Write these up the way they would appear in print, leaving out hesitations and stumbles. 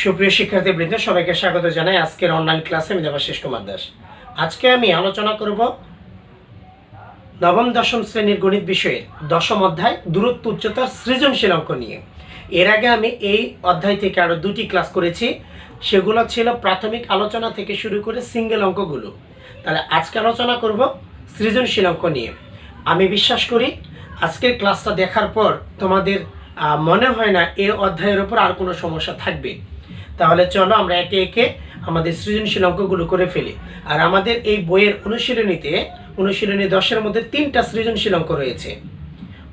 সুপ্রিয় শিক্ষার্থীবৃন্দ, সবাইকে স্বাগত জানাই আজকের অনলাইন ক্লাসে। আমি দেবাশিস কুমার দাস। আজকে আমি আলোচনা করব নবম দশম শ্রেণীর গণিত বিষয়ের দশম অধ্যায় দূরত্ব উচ্চতার সৃজনশীল অঙ্ক নিয়ে। এর আগে আমি এই অধ্যায় থেকে আরও দুটি ক্লাস করেছি, সেগুলো ছিল প্রাথমিক আলোচনা থেকে শুরু করে সিঙ্গেল অঙ্কগুলো। তাহলে আজকে আলোচনা করব সৃজনশীল অঙ্ক নিয়ে। আমি বিশ্বাস করি আজকের ক্লাসটা দেখার পর তোমাদের মনে হয় না এই অধ্যায়ের ওপর আর কোনো সমস্যা থাকবে। তাহলে চলো আমরা একে একে আমাদের সৃজনশীল অঙ্কগুলো করে ফেলি। আর আমাদের এই বইয়ের অনুশীলনী 10-এর মধ্যে 3টা সৃজনশীল অঙ্ক রয়েছে,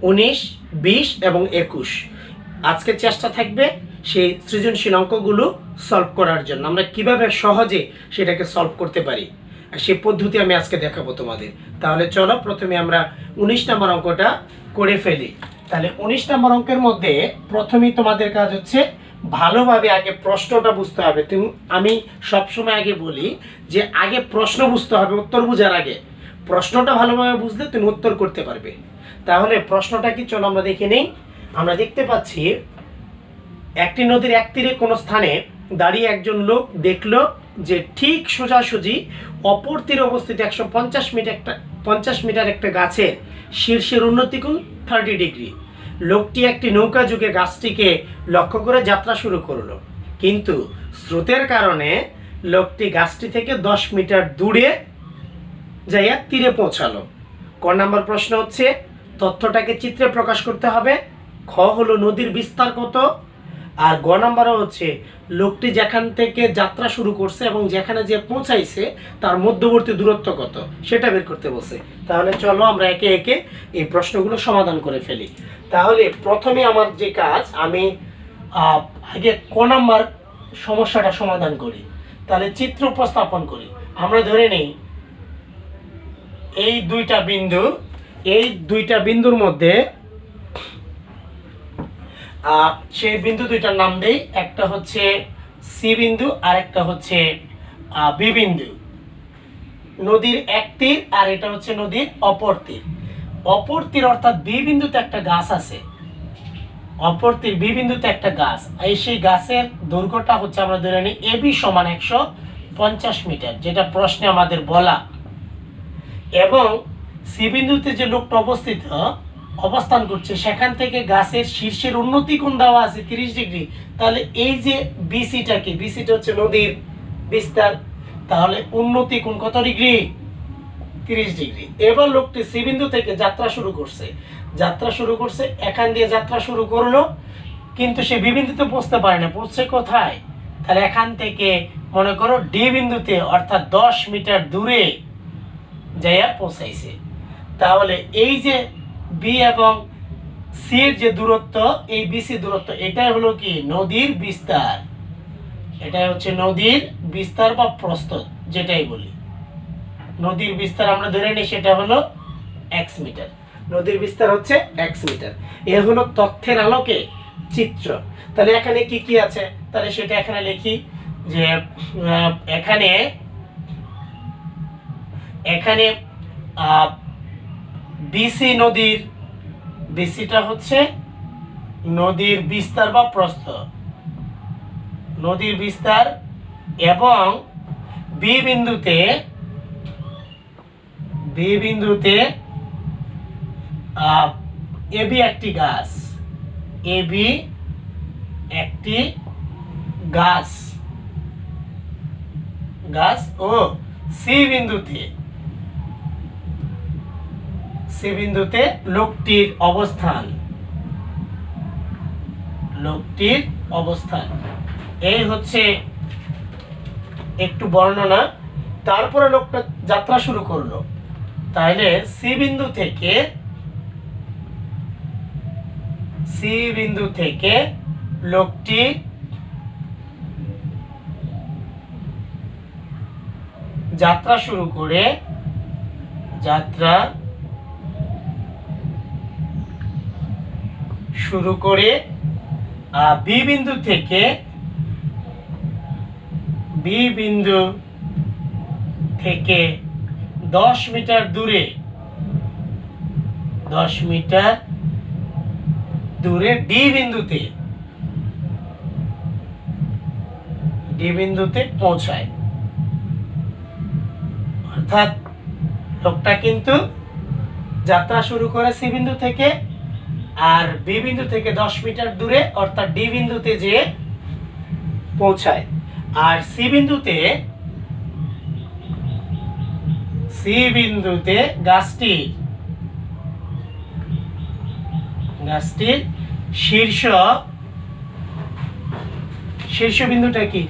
19, 20 এবং 21। আজকে চেষ্টা থাকবে সেই সৃজনশীল অঙ্কগুলো সলভ করার জন্য, আমরা কিভাবে সহজে সেটাকে সলভ করতে পারি আর সেই পদ্ধতি আমি আজকে দেখাবো তোমাদের। তাহলে চলো প্রথমে আমরা 19 নম্বর অঙ্কটা করে ফেলি। তাহলে 19 নম্বর অঙ্কের মধ্যে প্রথমেই তোমাদের কাজ হচ্ছে ভালোভাবে আগে প্রশ্নটা বুঝতে হবে। আমি সবসময় আগে বলি যে আগে প্রশ্ন বুঝতে হবে, উত্তর বোঝার আগে। প্রশ্নটা ভালোভাবে বুঝলে তুমি উত্তর করতে পারবে। তাহলে প্রশ্নটা কি, চলো আমরা দেখে নেই। আমরা দেখতে পাচ্ছি একটি নদীর এক তীরে কোনো স্থানে দাঁড়িয়ে একজন লোক দেখলো যে ঠিক সোজাসুজি অপর তীরে অবস্থিত 150 মিটার একটা গাছের শীর্ষের উন্নতিকোণ 30 ডিগ্রি। লোকটি একটি নৌকা যুগে গাছটিকে লক্ষ্য করে যাত্রা শুরু করলো, কিন্তু স্রোতের কারণে লোকটি গাছটি থেকে 10 মিটার দূরে যাইয়া তীরে পৌঁছালো। ক নম্বর প্রশ্ন হচ্ছে তথ্যটাকে চিত্রে প্রকাশ করতে হবে। খ হলো নদীর বিস্তার কত, আর গ নম্বরও হচ্ছে লোকটি যেখান থেকে যাত্রা শুরু করছে এবং যেখানে যে পৌঁছাইছে তার মধ্যবর্তী দূরত্ব কত সেটা বের করতে বলছে। তাহলে চলো আমরা একে একে এই প্রশ্নগুলো সমাধান করে ফেলি। তাহলে প্রথমে আমার যে কাজ, আমি আগে ক নম্বর সমস্যাটা সমাধান করি। তাহলে চিত্র উপস্থাপন করি। আমরা ধরে নেই এই দুইটা বিন্দুর মধ্যে সেই বিন্দু দুইটার নাম দেই। একটা হচ্ছে সি বিন্দু আর একটা হচ্ছে বি বিন্দু। নদীর এক তীর আর এটা হচ্ছে নদীর অপর তীর। অপর তীর অর্থাৎ বি বিন্দুতে একটা গাছ আছে, অপর তীর বি বিন্দুতে একটা গাছ। এই সেই গাছের দৈর্ঘ্যটা হচ্ছে আমরা ধরে নিই এবি সমান 150 মিটার, যেটা প্রশ্নে আমাদের বলা। এবং সি বিন্দুতে যে লোকটা অবস্থান করছে সেখান থেকে গাছের শীর্ষের উন্নতি কোণ দেওয়া আছে 30 ডিগ্রি। তাহলে এই যে বিসিটা হচ্ছে নদীর বিস্তার, তাহলে উন্নতি কোণ কত ডিগ্রি? 30 ডিগ্রি। এবার লোকটি সি বিন্দু থেকে যাত্রা শুরু করছে, এখান দিয়ে যাত্রা শুরু করলো, কিন্তু সে বি বিন্দুতে পৌঁছতে পারে না। পৌঁছছে কোথায়? তাহলে এখান থেকে মনে করো ডি বিন্দুতে, অর্থাৎ 10 মিটার দূরে যাইয়া পৌঁছাইছে। তাহলে এই যে বি এবং সি এর যে দূরত্ব, এই বিসি দূরত্ব, এটাই হলো কি নদীর বিস্তার। এটাই হচ্ছে নদীর বিস্তার বা প্রস্থ, যেটাই বলি নদীর বিস্তার আমরা ধরে নিই সেটা হলো x মিটার। নদীর বিস্তার হচ্ছে x মিটার। এ হলো তথ্যের আলোকে চিত্র। তাহলে এখানে কি কি আছে, তাহলে সেটা এখানে লিখি যে এখানে বিসি বিসিটা হচ্ছে নদীর বিস্তার বা প্রস্থ, নদীর বিস্তার। এবং বি বিন্দুতে এবি একটি গাছ, ও সি বিন্দুতে লোকটির অবস্থান। এই হচ্ছে একটু বর্ণনা। তারপরে লোকটা যাত্রা শুরু করলো। তাহলে সি বিন্দু থেকে লোকটি যাত্রা শুরু করে বি বিন্দু থেকে 10 মিটার দূরে ডি বিন্দুতে ডি বিন্দুতে পৌঁছায়। অর্থাৎ লোকটা কিন্তু যাত্রা শুরু করে সি বিন্দু থেকে, আর বি বিন্দু থেকে 10 মিটার দূরে অর্থাৎ ডি বিন্দুতে যেয়ে পৌঁছায়। আর সি বিন্দুতে গাছটির শীর্ষ বিন্দুটা কি?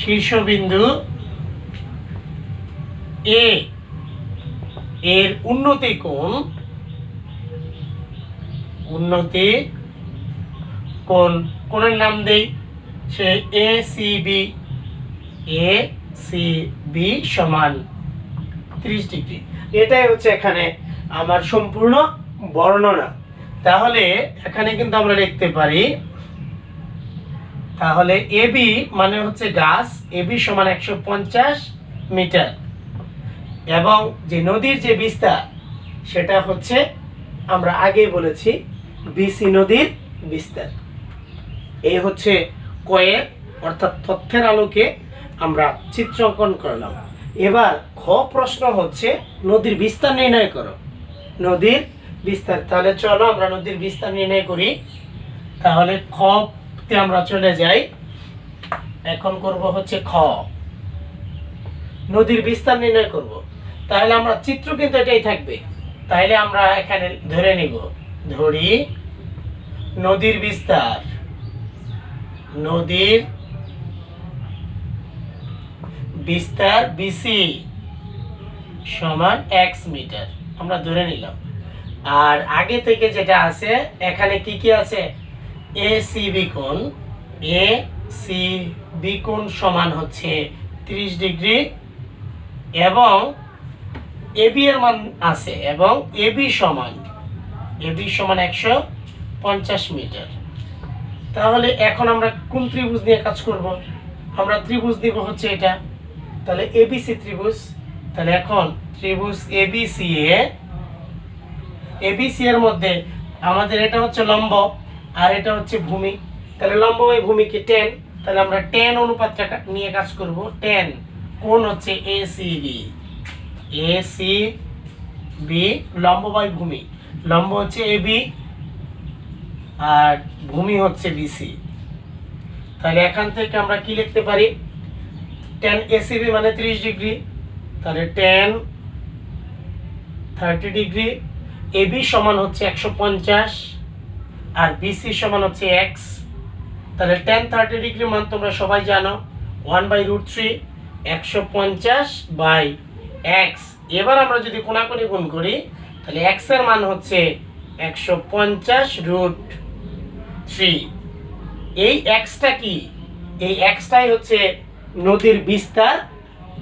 শীর্ষ বিন্দু এ এর উন্নতি কোণের নাম দেই সে এ সি বি সমান 30 ডিগ্রি। এটাই হচ্ছে এখানে আমার সম্পূর্ণ বর্ণনা। তাহলে এখানে কিন্তু আমরা লিখতে পারি, তাহলে এবি মানে হচ্ছে গাছ, এবি সমান 150 মিটার, এবং যে নদীর যে বিস্তার সেটা হচ্ছে আমরা আগেই বলেছি বিসি নদীর বিস্তার। এই হচ্ছে কয়ের অর্থাৎ তথ্যের আলোকে আমরা চিত্র অঙ্কন করলাম। এবার খ প্রশ্ন হচ্ছে নদীর বিস্তার নির্ণয় করো। নদীর বিস্তার, তাহলে চলো আমরা নদীর বিস্তার নির্ণয় করি। তাহলে খ তে আমরা চলে যাই। এখন করব হচ্ছে খ, নদীর বিস্তার নির্ণয় করব। তাহলে আমরা চিত্র কিন্তু এটাই থাকবে। তাহলে আমরা এখানে ধরে নিব, ধরি নদীর বিস্তার বিসি সমান x মিটার আমরা ধরে নিলাম। আর আগে থেকে যেটা আছে এখানে কি কি আছে, এসিবি কোণ সমান হচ্ছে 30 ডিগ্রি, এবং এবি এর মান আছে, এবং এবি সমান 150 মিটার। তাহলে এখন আমরা কোন ত্রিভুজ নিয়ে কাজ করব? আমরা ত্রিভুজ দিব হচ্ছে এটা, তাহলে এবিসি ত্রিভুজ। তাহলে এখন ত্রিভুজ এবিসি এর মধ্যে আমাদের এটা হচ্ছে লম্ব আর এটা হচ্ছে ভূমি। তাহলে লম্ব বাই ভূমিকে 10, তাহলে আমরা 10 অনুপাতটা নিয়ে কাজ করব। 10 কোণ হচ্ছে এসিবি, লম্ব বাই ভূমি, লম্ব হচ্ছে এবি আর ভূমি হচ্ছে বিসি। তাহলে এখান থেকে আমরা কি লিখতে পারি, 10 এসিবি মানে 30 ডিগ্রি, তাহলে 30 ডিগ্রি। এবি সমান হচ্ছে 150 আর বিসি সমান হচ্ছে x। তাহলে 30 ডিগ্রি মান তোমরা সবাই জানো 1/√3, 150/x। এবার আমরা যদি কোণাকুণি গুণ করি তাহলে x এর মান হচ্ছে 150√3। এই xটা কি? এই xটাই হচ্ছে নদীর বিস্তার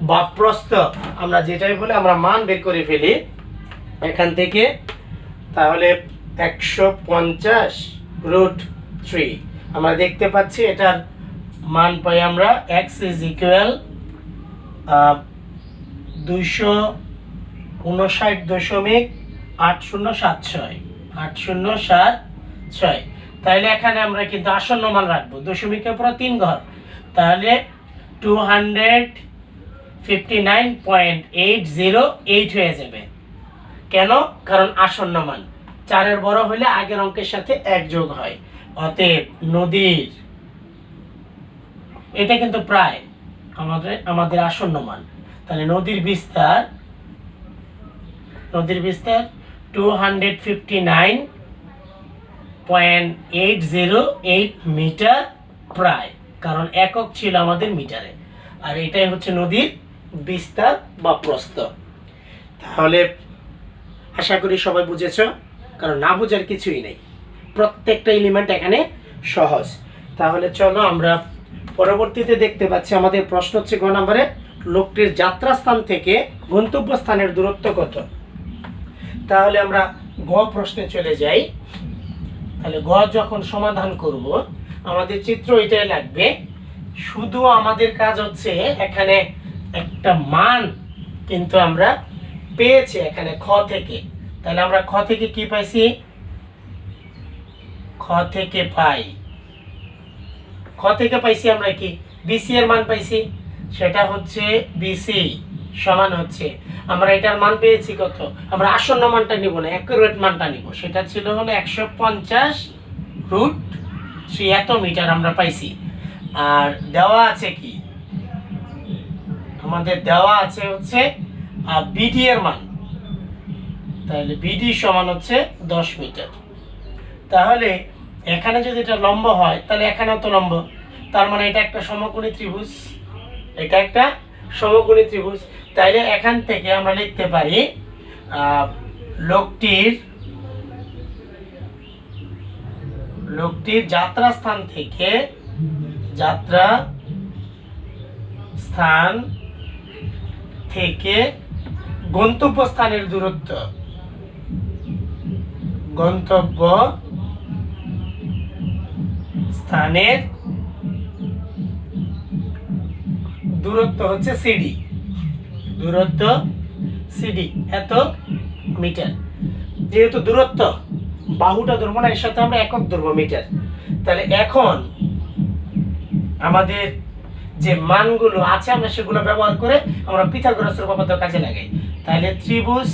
বা প্রস্থ, আমরা যেটাই বলে আমরা মান বের করে ফেলি এখান থেকে। তাহলে 150√3 আমরা দেখতে পাচ্ছি, এটার মান পাই আমরা x = 259.8076। তাহলে এখানে আমরা কিন্তু আসন্ন মান রাখবো, দশমিকের পর 3 ঘর, তাহলে 259.808 হয়ে যাবে। কেন? কারণ আসন্ন মান 4 এর বড় হলে আগের অঙ্কের সাথে 1 যোগ হয়। অতএব নদীর, এটা কিন্তু প্রায় আমাদের আসন্ন মান। তাহলে নদীর বিস্তার 259.808 মিটার প্রায়, কারণ একক ছিল আমাদের মিটারে। আর এটাই হচ্ছে নদীর বিস্তার বা প্রস্থ। তাহলে আশা করি সবাই বুঝেছো, কারণ না বোঝার কিছুই নেই, প্রত্যেকটা এলিমেন্ট এখানে সহজ। তাহলে চলো আমরা পরবর্তীতে দেখতে পাচ্ছি আমাদের প্রশ্ন হচ্ছে গ নম্বরে, লোকটির যাত্রাস্থান থেকে গন্তব্যস্থানের দূরত্ব কত? তাহলে আমরা গ প্রশ্নে চলে যাই। তাহলে গ যখন সমাধান করব আমাদের চিত্র এটাই লাগবে। শুধু আমাদের কাজ হচ্ছে এখানে একটা মান কিন্তু আমরা পেয়েছি এখানে খ থেকে। তাহলে আমরা খ থেকে কি পাইছি? খ থেকে পাইছি আমরা কি বিসি এর মান পাইছি, সেটা হচ্ছে বিসি সমান হচ্ছে, আমরা এটার মান পেয়েছি কত, আমরা আসন্ন মানটা নিব না, অ্যাকুরেট মানটা নিব, সেটা ছিল হলো 150√3 এত মিটার আমরা পাইছি। আর দেওয়া আছে কি, আমাদের দেওয়া আছে হচ্ছে বিডি এর মান, তাহলে বিডি সমান হচ্ছে 10 মিটার। তাহলে এখানে যদি এটা লম্ব হয় তাহলে এখানেও তো লম্ব, তার মানে এটা একটা সমকোণী ত্রিভুজ, এটা একটা সমকোণী ত্রিভুজ। তাইলে এখান থেকে আমরা লিখতে পারি লোকটির যাত্রা স্থান থেকে গন্তব্যস্থানের দূরত্ব, গন্তব্য স্থানের দূরত্ব হচ্ছে সিডি, দূরত্ব সিডি এত মিটার। যেহেতু দূরত্ব বাহুটা ধরবো না, এর সাথে আমরা একক ধরবো মিটার। তাহলে এখন আমাদের যে মানগুলো আছে আমরা সেগুলো ব্যবহার করে আমরা পিথাগোরাসের উপপাদ্য কাজে লাগাই। তাহলে ত্রিভুজ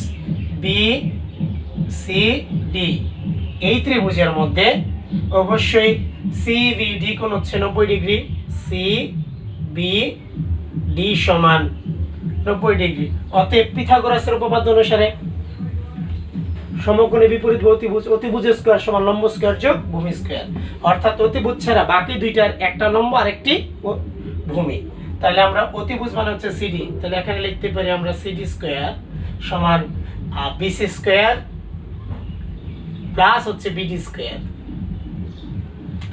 বি সি ডি, এই ত্রিভুজের মধ্যে অবশ্যই সিবিডি কোণ হচ্ছে 90 ডিগ্রি, সিবিডি সমান 90 ডিগ্রি। অতএব পিথাগোরাসের উপপাদ্য অনুসারে সমকোণী বিপরীত অতিভুজ স্কয়ার সমান লম্ব স্কয়ার যোগ ভূমি স্কয়ার, অর্থাৎ অতিভুজ ছাড়া বাকি দুইটার একটা লম্ব আর একটি ভূমি। তাহলে আমরা অতিভুজ মানে হচ্ছে সিডি, তাহলে এখানে লিখতে পারি আমরা সিডি স্কয়ার সমান বিসি স্কয়ার প্লাস হচ্ছে বিডি স্কয়ার।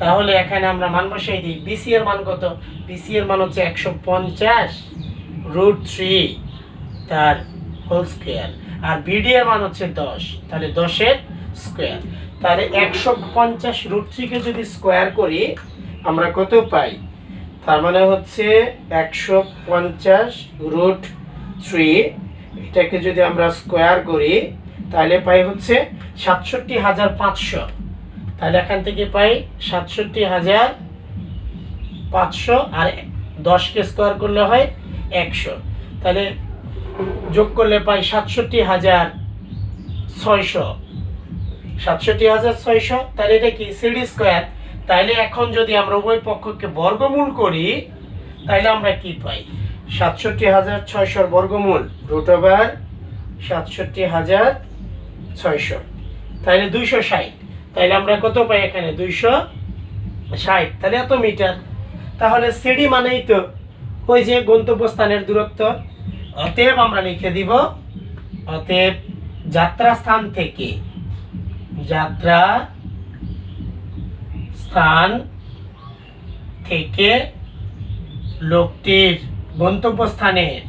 তাহলে এখানে আমরা মান বসাই দিই। বিসি এর মান কত, বিসি এর মান হচ্ছে 150√3 তার হোল স্কয়ার, আর বিডি এর মান হচ্ছে 10, তাহলে 10 এর স্কয়ার। তাহলে 150√3 কে যদি স্কয়ার করি আমরা কত পাই, তার মানে হচ্ছে 150√3, এটাকে যদি আমরা স্কয়ার করি তাহলে পাই হচ্ছে ৬৭৫০০। তাহলে এখান থেকে পাই ৬৭৫০০, আর 10কে স্কয়ার করলে হয় 100, তাহলে যোগ করলে পাই ৬৭৬০০, ৬৭৬০০। তাহলে এটা কি সিডি স্কয়ার। তাহলে এখন যদি আমরা উভয় পক্ষকে বর্গমূল করি তাহলে আমরা কি পাই, ৬৭৬০০ বর্গমূল √৬৭৬০০, তাহলে 260। তাহলে আমরা কত পাই এখানে 260, তাহলে এত মিটার। তাহলে সিডি মানেই তো ওই যে গন্তব্যস্থানের দূরত্ব। অতএব আমরা লিখে দিব, অতএব যাত্রা স্থান থেকে লোকটির গন্তব্যস্থানের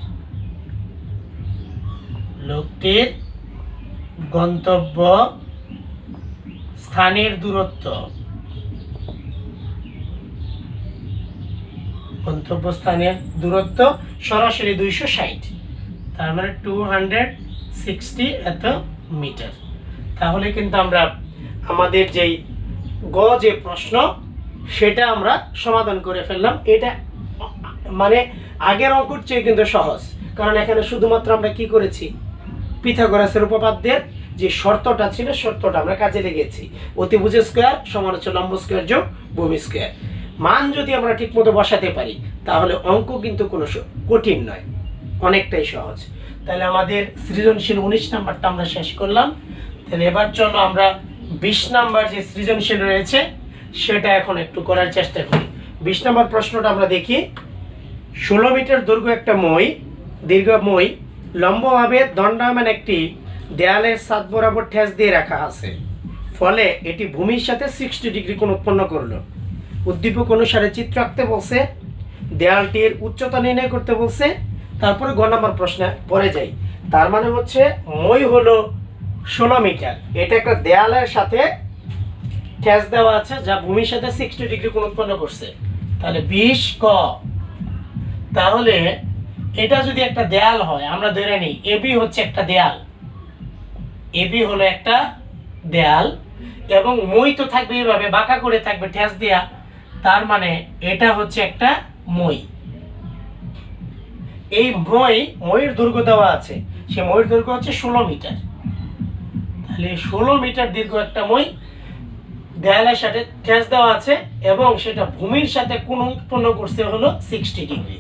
দূরত্ব, সরাসরি 260, তার মানে 260 এত মিটার। তাহলে কিন্তু আমরা আমাদের যেই যে প্রশ্ন সেটা আমরা সমাধান করে ফেললাম। এটা মানে আগের অঙ্কর চেয়ে কিন্তু সহজ, কারণ এখানে শুধুমাত্র আমরা কি করেছি, পিথাগোরাসের উপপাদ্যের যে শর্তটা ছিল শর্তটা আমরা কাজে লেগেছি। অতিভুজ স্কয়ার সমান হচ্ছে লম্ব স্কয়ার যোগ ভূমি স্কয়ার। মান যদি আমরা ঠিকমতো বসাতে পারি তাহলে অঙ্ক কিন্তু কোনো কঠিন নয়, অনেকটাই সহজ। তাহলে আমাদের সৃজনশীল 19 নাম্বারটা আমরা শেষ করলাম। তাহলে এবার চলো আমরা 20 নাম্বার যে সৃজনশীল রয়েছে সেটা এখন একটু করার চেষ্টা করি। 20 নাম্বার প্রশ্নটা আমরা দেখি। 16 মিটার দৈর্ঘ্য একটা দীর্ঘ মই লম্বভাবে দণ্ডায়মান একটি দেয়ালের ছাদ বরাবর ঠেস দিয়ে রাখা আছে, ফলে এটি ভূমির সাথে 60 ডিগ্রি কোণ উৎপন্ন করলো। উদ্দীপক অনুসারে চিত্র আঁকতে বলছে, দেয়ালটির উচ্চতা নির্ণয় করতে বলছে। তারপরে গ নাম্বার প্রশ্নে পরে যাই। তার মানে হচ্ছে মই হলো 16 মিটার, এটা একটা দেয়ালের সাথে ঠেস দেওয়া আছে যা ভূমির সাথে 60 ডিগ্রি কোণ উৎপন্ন করছে। তাহলে 20 ক। তাহলে এটা যদি একটা দেয়াল হয়, আমরা ধরে নিই এবি হচ্ছে একটা দেয়াল, এবি হলো একটা দেয়াল এবং মই তো থাকবে এইভাবে বাঁকা করে থাকবে ঠেস দেয়া, তার মানে এটা হচ্ছে একটা মই। এই মইয়ের দৈর্ঘ্য দেওয়া আছে, সে মইয়ের দৈর্ঘ্য হচ্ছে 16 মিটার। তাহলে 16 মিটার দীর্ঘ একটা মই দেয়ালের সাথে ঠেস দেওয়া আছে এবং সেটা ভূমির সাথে কোণ উৎপন্ন করছে হলো 60 ডিগ্রি।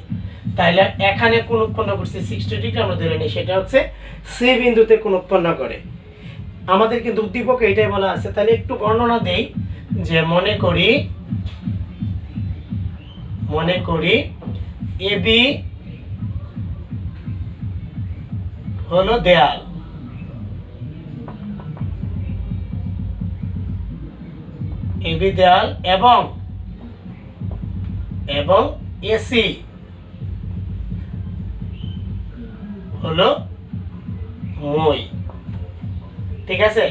তাহলে এখানে কোণ উৎপন্ন করছে 60 ডিগ্রি, আমরা ধরে নিই সেটা হচ্ছে সি বিন্দুতে কোণ উৎপন্ন করে। আমাদের কিন্তু উদ্দীপক এটাই বলা আছে। তাহলে একটু বর্ণনা দেই যে মনে করি এবি হলো দেয়াল, এবি দেয়াল এবং এসি হলো মই। ঠিক আছে।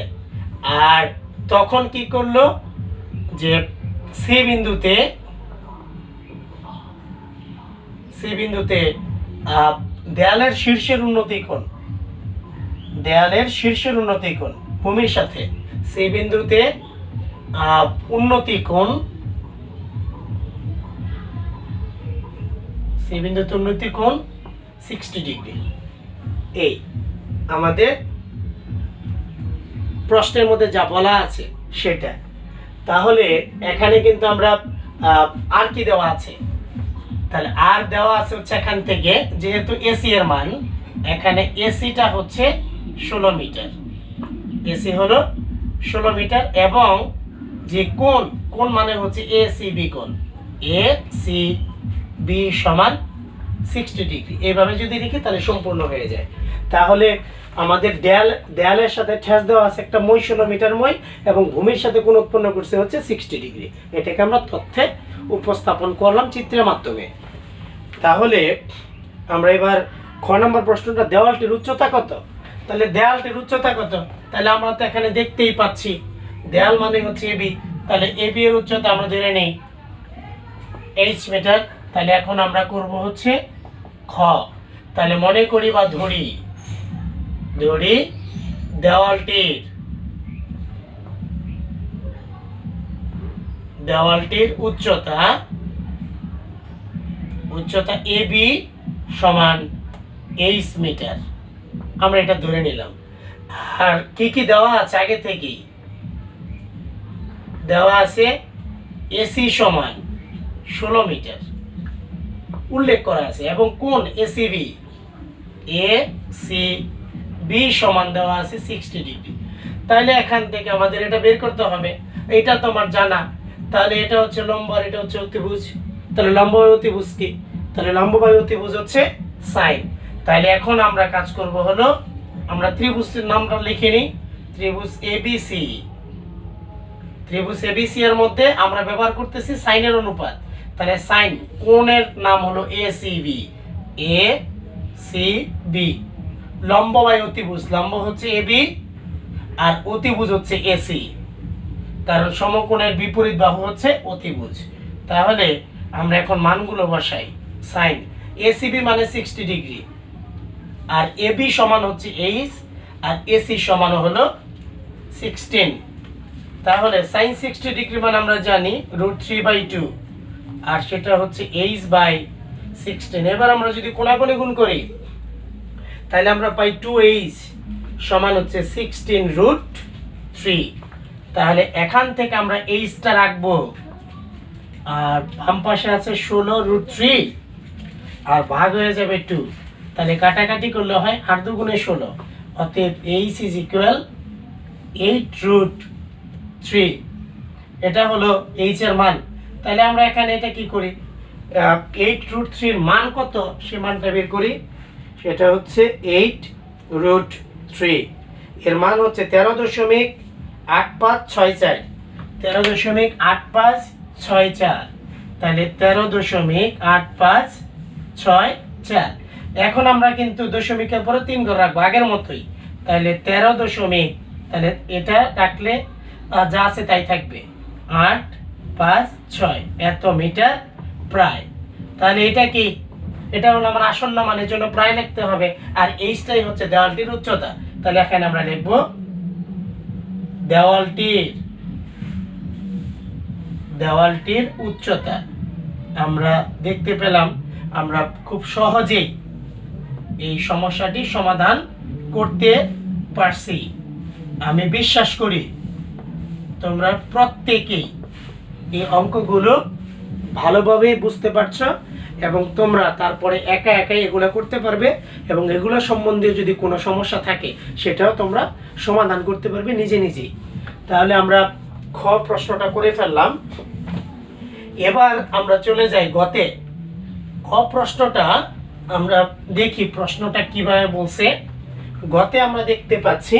আর তখন কি করলো যে সি বিন্দুতে দেয়ালের শীর্ষের উন্নতি কোণ ভূমির সাথে সি বিন্দুতে উন্নতি কোণ 60 ডিগ্রি। এই আমাদের প্রশ্নের মধ্যে যা বলা আছে সেটা। তাহলে এখানে কিন্তু আমরা আর কি দেওয়া আছে, তাহলে আর দেওয়া আছে হচ্ছে এখান থেকে যেহেতু এসি এর মান, এখানে এসিটা হচ্ছে 16 মিটার, এসি হলো 16 মিটার এবং যে কোণ মানে হচ্ছে এসিবি কোণ, এসিবি সমান 60 ডিগ্রি। এইভাবে যদি লিখি তাহলে সম্পূর্ণ হয়ে যায়। তাহলে আমাদের দেয়ালের সাথে ঠেস দেওয়া আছে একটা মই, 16 মিটার মই, এবং ভূমির সাথে কোণ উৎপন্ন করছে হচ্ছে 60 ডিগ্রি। এটাকে আমরা তথ্যে উপস্থাপন করলাম চিত্রের মাধ্যমে। তাহলে আমরা এবার খ নম্বর প্রশ্নটা, দেওয়ালটির উচ্চতা কত? তাহলে দেয়ালটির উচ্চতা কত? তাহলে আমরা তো এখানে দেখতেই পাচ্ছি দেয়াল মানে হচ্ছে এবি, তাহলে এবি এর উচ্চতা আমরা ধরে নেই h মিটার। তাহলে এখন আমরা করব হচ্ছে খ। তাহলে মনে করি বা ধরি দেওয়ালটির উচ্চতা এবি সমান h মিটার, আমরা এটা ধরে নিলাম। আর কি দেওয়া আছে আগে থেকেই দেওয়া আছে এসি সমান 16 মিটার উল্লেখ করা আছে এবং কোণ এসিবি সমান দেওয়া আছে 60 ডিগ্রি। তাহলে এখান থেকে আমাদের এটা বের করতে হবে, এটা তোমার জানা। তাহলে এটা হচ্ছে লম্ব আর এটা হচ্ছে অতিভুজ। তাহলে লম্ব বাই অতিভুজ কি? তাহলে লম্ব বাই অতিভুজ হচ্ছে সাইন। তাহলে এখন আমরা কাজ করব হলো আমরা ত্রিভুজের নামটা লিখে নিই, ত্রিভুজ এবিসি এর মধ্যে আমরা ব্যবহার করতেছি সাইনের অনুপাত। তাহলে সাইন কোণের নাম হলো এসিবি, লম্ব বাই অতিভুজ, লম্ব হচ্ছে এবি আর অতিভুজ হচ্ছে এসি, কারণ সমকোণের বিপরীত বাহু হচ্ছে অতিভুজ। তাহলে আমরা এখন মানগুলো বসাই। সাইন এসিবি মানে 60 ডিগ্রি, আর এবি সমান হচ্ছে h, আর এসি সমান হলো 16। তাহলে সাইন 60 ডিগ্রি মানে আমরা জানি √3/2, আর সেটা হচ্ছে h/16। এবার আমরা যদি কোণাকুণি গুণ করি তাহলে আমরা পাই 2h সমান হচ্ছে 16√3। তাহলে এখান থেকে আমরা h টা রাখবো, আর বাম পাশে আছে 16√3 আর ভাগ হয়ে যাবে 2। তাহলে কাটাকাটি করলে হয় 8 × 2 = 16, অতএব h = 8√3। এটা হলো h এর মান। তাহলে আমরা এখানে এটা কি করি, 8√3 এর মান কত সে মানটা বের করি। সেটা হচ্ছে 8√3 এর মান হচ্ছে 13.8564, 13.8564। তাহলে 13.8564। এখন আমরা কিন্তু দশমিকের পরে 3 ঘর রাখবো আগের মতোই। তাহলে 13 তাহলে এটা রাখলে যা আছে তাই থাকবে, 856 এত মিটার প্রায়। তাহলে এটা কি, এটা হলো আমার আসন্ন মানের জন্য প্রায় লিখতে হবে, আর এইটাই হচ্ছে দেওয়ালটির উচ্চতা। তাহলে এখানে আমরা লিখব দেওয়ালটির উচ্চতা আমরা দেখতে পেলাম আমরা খুব সহজেই এই সমস্যাটি সমাধান করতে পারছি। আমি বিশ্বাস করি তোমরা প্রত্যেকেই এই অঙ্কগুলো ভালোভাবে বুঝতে পারছো এবং তোমরা তারপরে একা একাই এগুলো করতে পারবে এবং এগুলো সম্বন্ধে যদি কোনো সমস্যা থাকে সেটাও তোমরা সমাধান করতে পারবে নিজে নিজেই। তাহলে আমরা খ প্রশ্নটা করে ফেললাম। এবার আমরা চলে যাই গতে। খ প্রশ্নটা আমরা দেখি প্রশ্নটা কিভাবে বলছে। গতে আমরা দেখতে পাচ্ছি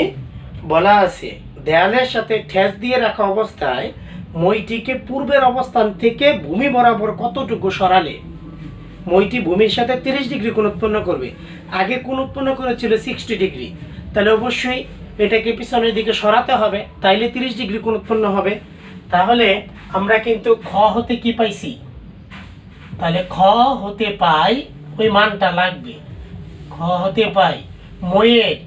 বলা আছে দেয়ালের সাথে ঠেস দিয়ে রাখা অবস্থায় মইটিকে পূর্বের অবস্থান থেকে ভূমি বরাবর কতটুকু সরালে মইটি ভূমির সাথে 30 ডিগ্রি কোণ উৎপন্ন করবে। আগে কোণ উৎপন্ন করেছিল 60 ডিগ্রি, তাহলে অবশ্যই এটাকে পিছনের দিকে সরাতে হবে, তাইলে 30 ডিগ্রি কোণ উৎপন্ন হবে। তাহলে আমরা কিন্তু খ হতে কি পাইছি, তাহলে খ হতে পাই ওই মানটা লাগবে। খ হতে পাই মইয়ের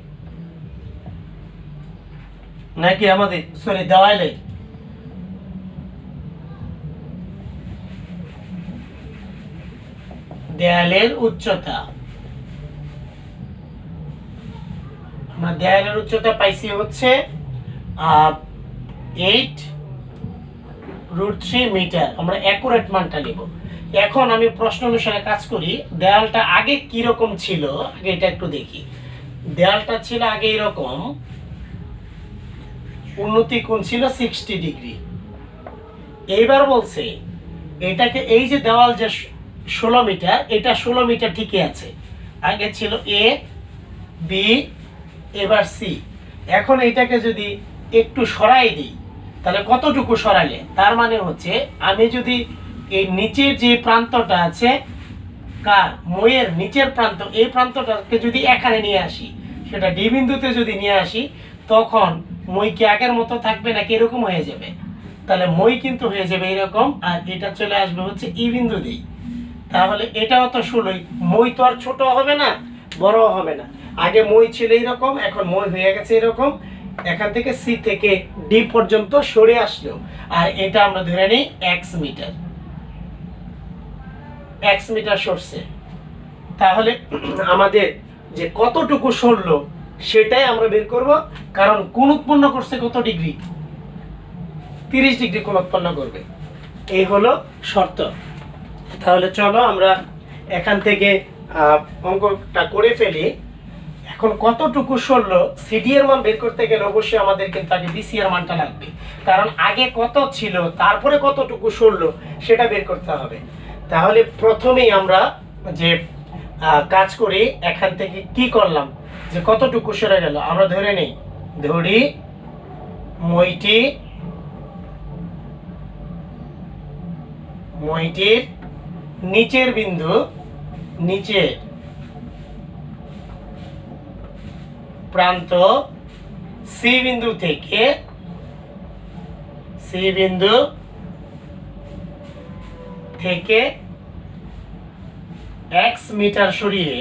নাকি আমাদের দেওয়ালের দেয়ালের উচ্চতা। আমরা দেয়ালের উচ্চতা পাইছি হচ্ছে 8√3 মিটার। আমরা অ্যাকুরেট মানটা নেব। এখন আমি প্রশ্ন অনুসারে কাজ করি। দেয়ালটা আগে কি রকম ছিল আগে এটা একটু দেখি। দেয়ালটা ছিল আগে এরকম, উন্নতি কোণ ছিল 60 ডিগ্রি। এইবার বলছে এটাকে এই যে দেওয়াল যে 16 মিটার, এটা 16 মিটার ঠিকই আছে। আগে ছিল এ বি, এবার সি। এখন এটাকে যদি একটু সরাই দিই তাহলে কতটুকু সরালে, তার মানে হচ্ছে আমি যদি এই নিচের যে প্রান্তটা আছে কার মইয়ের নিচের প্রান্ত, এই প্রান্তটাকে যদি এখানে নিয়ে আসি, সেটা ডি বিন্দুতে যদি নিয়ে আসি, তখন মই কি আগের মতো থাকবে নাকি এরকম হয়ে যাবে? তাহলে মই কিন্তু হয়ে যাবে এরকম, আর এটা চলে আসবে হচ্ছে ই বিন্দু দিয়ে। তাহলে এটাও তো 16, মই তো আর ছোট হবে না বড় হবে না। আগে মই ছিল এরকম, এখন মই হয়ে গেছে এরকম। এখান থেকে সি থেকে ডি পর্যন্ত সরে আসলো, আর এটা আমরা ধরে নিই এক্স মিটার। এক্স মিটার সরছে। তাহলে আমাদের যে কতটুকু সরলো সেটাই আমরা বের করব, কারণ কোণ উৎপন্ন করছে কত ডিগ্রি, 30 ডিগ্রি কোণ উৎপন্ন করবে। এই হলো শর্ত। তাহলে চলো আমরা এখান থেকে অঙ্কটা করে ফেলি। এখন কতটুকু সরলো সিডি এর মান বের করতে গেলে অবশ্যই আমাদের কিন্তু আগে বিসি এর মানটা লাগবে, কারণ আগে কত ছিল তারপরে কতটুকু সরলো সেটা বের করতে হবে। তাহলে প্রথমেই আমরা যে কাজ করি, এখান থেকে কি করলাম যে কতটুকু সরে গেল আমরা ধরে নেই, ধরি মইটির নিচের বিন্দু, নিচের প্রান্ত সি বিন্দু থেকে x মিটার সরিয়ে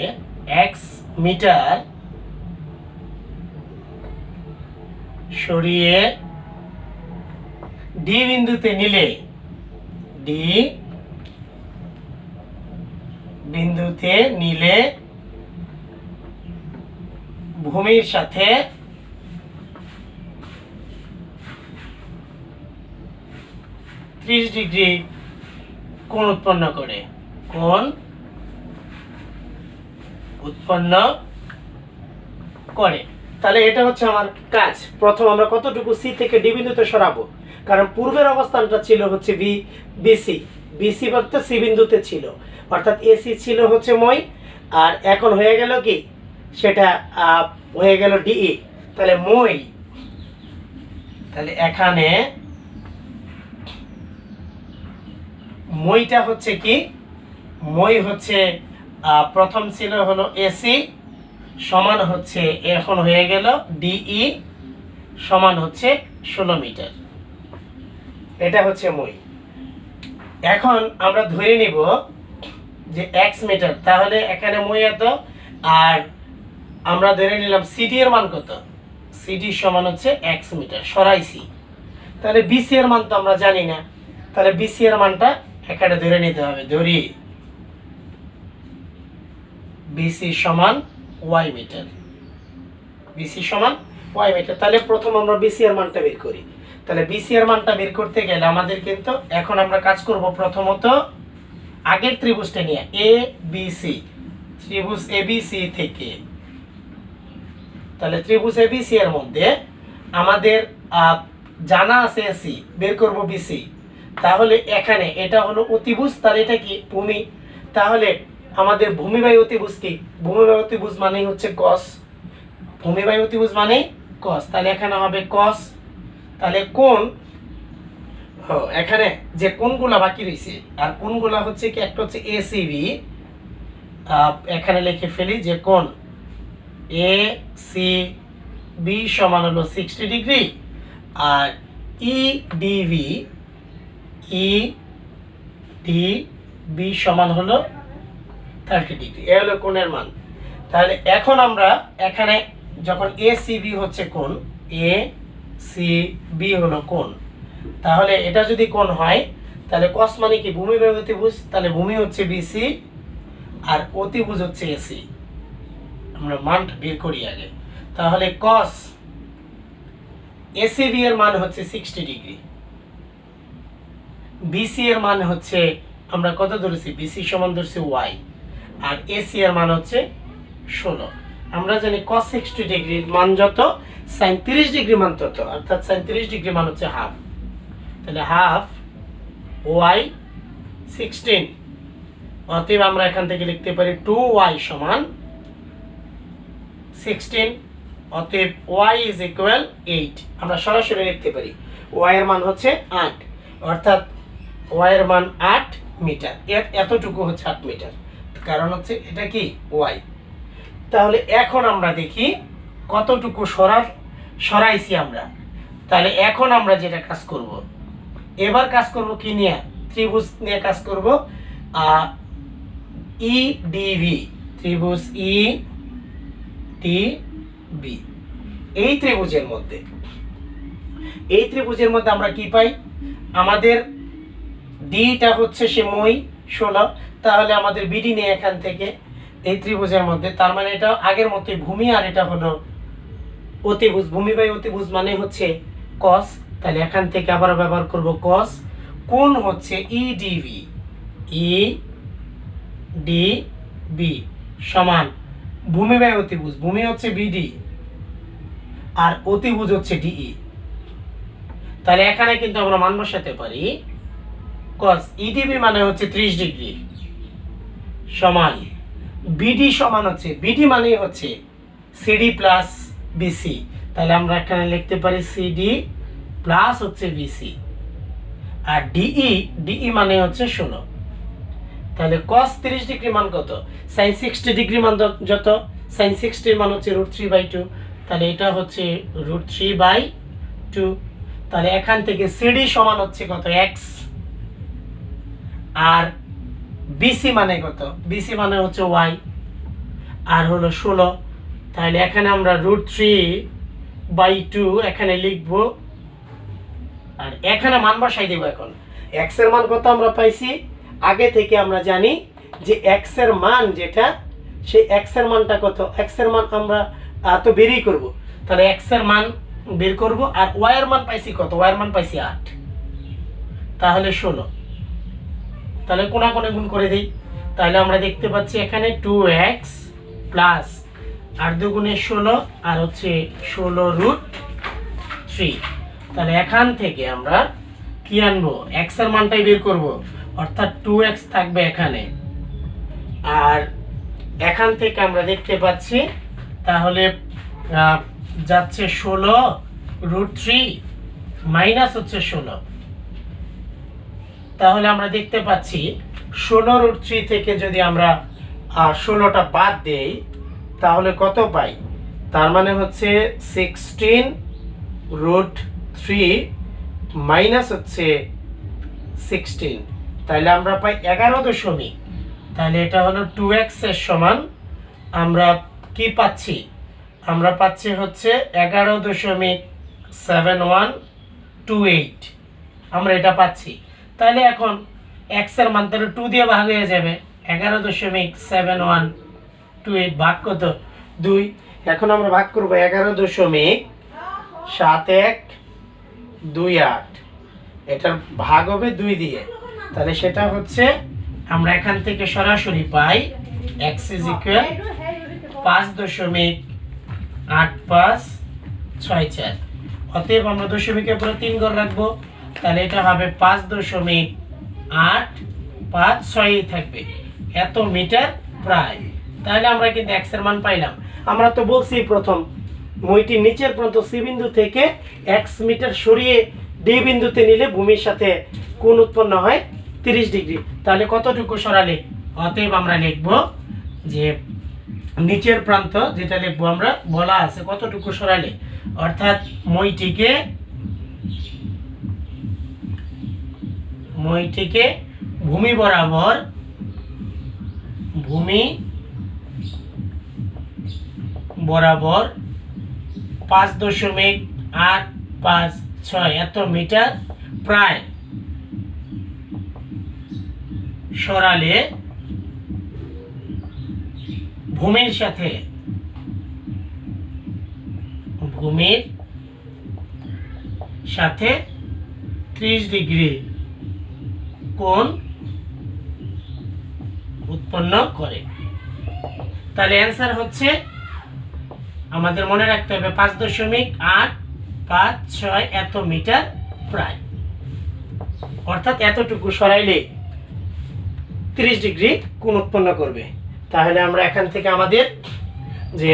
ডি বিন্দুতে নিলে ভূমির সাথে 30 ডিগ্রি কোণ উৎপন্ন করে, তাহলে এটা হচ্ছে আমার কাজ। প্রথম আমরা কতটুকু সি থেকে ডি বিন্দুতে সরাবো, কারণ পূর্বের অবস্থানটা ছিল হচ্ছে বিসি বলতে সি বিন্দুতে ছিল, অর্থাৎ এসি ছিল হচ্ছে মই, আর এখন হয়ে গেল কি সেটা হয়ে গেল ডিই। তাহলে তাহলে এখানে মইটা হচ্ছে কি, মই হচ্ছে প্রথম ছিল হলো এসি সমান হচ্ছে, এখন হয়ে গেল ডিই সমান হচ্ছে 16 মিটার। এটা হচ্ছে মই। এখন আমরা ধরে নিব যে এক্স মিটার, তাহলে এখানে মই এত, আর আমরা ধরে নিলাম সিডি এর মান কত, সিডি সমান হচ্ছে এক্স মিটার, সরাইছি। তাহলে বিসি এর মান তো আমরা জানি না, তাহলে বিসি এর মানটা এখানে ধরে নিতে হবে, ধরি বিসি সমান ওয়াই মিটার, বিসি সমান ওয়াই মিটার। তাহলে প্রথম আমরা বিসি এর মানটা বের করি। তাহলে বিসি এর মানটা বের করতে গেলে আমাদের কিন্তু এখন আমরা কাজ করব প্রথমত আগের ত্রিভুজটা নিয়ে, এ বি সি, ত্রিভুজ এ বি সি থেকে। তাহলে ত্রিভুজ এ বি সি এর মধ্যে আমাদের জানা আছে সি, বের করব বিসি। তাহলে এখানে এটা হলো অতিভুজ, তাহলে এটা কি ভূমি। তাহলে আমাদের ভূমি বাই অতিভুজ কি, ভূমি বাই অতিভুজ মানেই হচ্ছে কস, ভূমি বাই অতিভুজ মানে কস। তাহলে এখানে হবে কস। তাহলে কোণ, এখানে যে কোণগুলা বাকি রয়েছে আর কোণগুলা হচ্ছে কি, একটা হচ্ছে এ সি বি, এখানে লিখে ফেলি যে কোণ এ সি বি সমান হলো 60 ডিগ্রি, আর ই ডিভি, ই ডি বি সমান হলো 30 ডিগ্রি। এ হলো কোণের মান। তাহলে এখন আমরা এখানে যখন এ সি বি হচ্ছে কোণ, এ সি বি হলো কোণ, তাহলে এটা যদি কোণ হয় তাহলে কস মানে কি, ভূমি বাই অতিভুজ। তাহলে ভূমি হচ্ছে বিসি আর অতিভুজ হচ্ছে এসি। আমরা মানটা বের করি আগে। তাহলে কস এসিবি এর মান হচ্ছে 60 ডিগ্রি, বিসি এর মান হচ্ছে আমরা কত ধরেছি, বিসি সমান ধরছি ওয়াই, আর এসি এর মান হচ্ছে 16। আমরা জানি cos 60 ডিগ্রির মান যত, sin 30 ডিগ্রি মান তত, অর্থাৎ sin 30 ডিগ্রি মান হচ্ছে হাফ। তাহলে হাফ ওয়াই 16, অতএব আমরা এখান থেকে লিখতে পারি 2y সমান 16, অতএব y ইজ ইকুয়াল 8। আমরা সরাসরি লিখতে পারি y এর মান হচ্ছে 8, অর্থাৎ y এর মান 8 মিটার। এতটুকু হচ্ছে 8 মিটার, কারণ হচ্ছে এটা কি y। তাহলে এখন আমরা দেখি কতটুকু সরাইছি আমরা। তাহলে এখন আমরা যেটা কাজ করব, এবার কাজ করব কি নিয়ে, ত্রিভুজ নিয়ে কাজ করব। ই ডিভি, ত্রিভুজ ই ডিবি, এই ত্রিভুজের মধ্যে আমরা কি পাই, আমাদের ডিটা হচ্ছে সে মই 16, তাহলে আমাদের বিডি নিয়ে এখান থেকে এই ত্রিভুজের মধ্যে, তার মানে এটা আগের মতোই ভূমি আর এটা হলো অতিভুজ। ভূমি বাই অতিভুজ মানে হচ্ছে কস, তাহলে এখান থেকে আবার ব্যবহার করব কস। কোণ হচ্ছে ই ডিভি, ই ডিবি সমান ভূমি বাই অতিভুজ, ভূমি হচ্ছে বিডি আর অতিভুজ হচ্ছে ডিই। তাহলে এখানে কিন্তু আমরা মান বসাতে পারি cos ইডিবি মানে হচ্ছে 30 ডিগ্রি সমান বিডি সমান হচ্ছে, বিডি মানে হচ্ছে সিডি প্লাস বিসি। তাহলে আমরা এখানে লিখতে পারি সিডি প্লাস হচ্ছে বিসি, আর ডিই মানে হচ্ছে 16। তাহলে cos 30 ডিগ্রি মান কত, sin 60 ডিগ্রি মান যত, sin 60 এর মান হচ্ছে √3/2, তাহলে এটা হচ্ছে √3/2। তাহলে এখান থেকে সিডি সমান হচ্ছে কত, x, আর বিসি মানে কত, বিসি মানে হচ্ছে y, আর হলো 16। তাহলে এখানে আমরা √3/2 এখানে লিখব, আর এখানে মান বসাই দেব। এখন x এর মান কত আমরা পাইছি, আগে থেকে আমরা জানি যে x এর মান যেটা, সেই x এর মানটা কত, x এর মান আমরা তো বেরই করব। তাহলে x এর মান বের করব, আর y এর মান পাইছি কত, y এর মান পাইছি 8, তাহলে 16। তাহলে কোণে গুণ করে দেই। তাহলে আমরা দেখতে পাচ্ছি এখানে 2x প্লাস 8 দুগুণে 16 আর হচ্ছে 16√3। তাহলে এখান থেকে আমরা কি আনবো, x এর মানটাই বের করব, অর্থাৎ 2x থাকবে এখানে, আর এখান থেকে আমরা দেখতে পাচ্ছি তাহলে যাচ্ছে 16√3 মাইনাস হচ্ছে 16। তাহলে আমরা দেখতে পাচ্ছি 16√3 থেকে যদি আমরা 16টা বাদ দেই তাহলে কত পাই, তার মানে হচ্ছে 16√3 মাইনাস হচ্ছে 16, তাহলে আমরা পাই 11 তাহলে এটা হলো 2x এর সমান আমরা কি পাচ্ছি, আমরা পাচ্ছি হচ্ছে 11.7128, আমরা এটা পাচ্ছি। তাহলে এখন এক্স এর মান তাহলে 2 দিয়ে ভাগ হয়ে যাবে, 11.7128 ভাগ কত 2। এখন আমরা ভাগ করব 11.7128, এটার ভাগ হবে 2 দিয়ে, তাহলে সেটা হচ্ছে আমরা এখান থেকে সরাসরি পাই x = 5.8564। অতএব আমরা দশমিকের পরে 3 ঘর রাখবো, তাহলে এটা হবে 5.856 থাকবে, এত মিটার প্রায়। তাহলে আমরা কিন্তু x এর মান পাইলাম। আমরা তো বলছি প্রথম মইটির নিচের প্রান্ত সি বিন্দু থেকে x মিটার সরিয়ে ডি বিন্দুতে নিলে ভূমির সাথে কোণ উৎপন্ন হয় 30 ডিগ্রি। তাহলে কতটুকু সরালে? অতএব আমরা লিখব যে নিচের প্রান্ত যেটা লিখবো আমরা, বলা আছে কতটুকু সরালে, অর্থাৎ মইটিকে ভূমি বরাবর 5.856 এত মিটার প্রায় সরালে ভূমির সাথে 30 ডিগ্রি কোণ উৎপন্ন করে। তাহলে অ্যান্সার হচ্ছে, আমাদের মনে রাখতে হবে 5.856 এত মিটার প্রায়, অর্থাৎ এতটুকু সরাইলে 30 ডিগ্রি কোণ উৎপন্ন করবে। তাহলে আমরা এখান থেকে আমাদের যে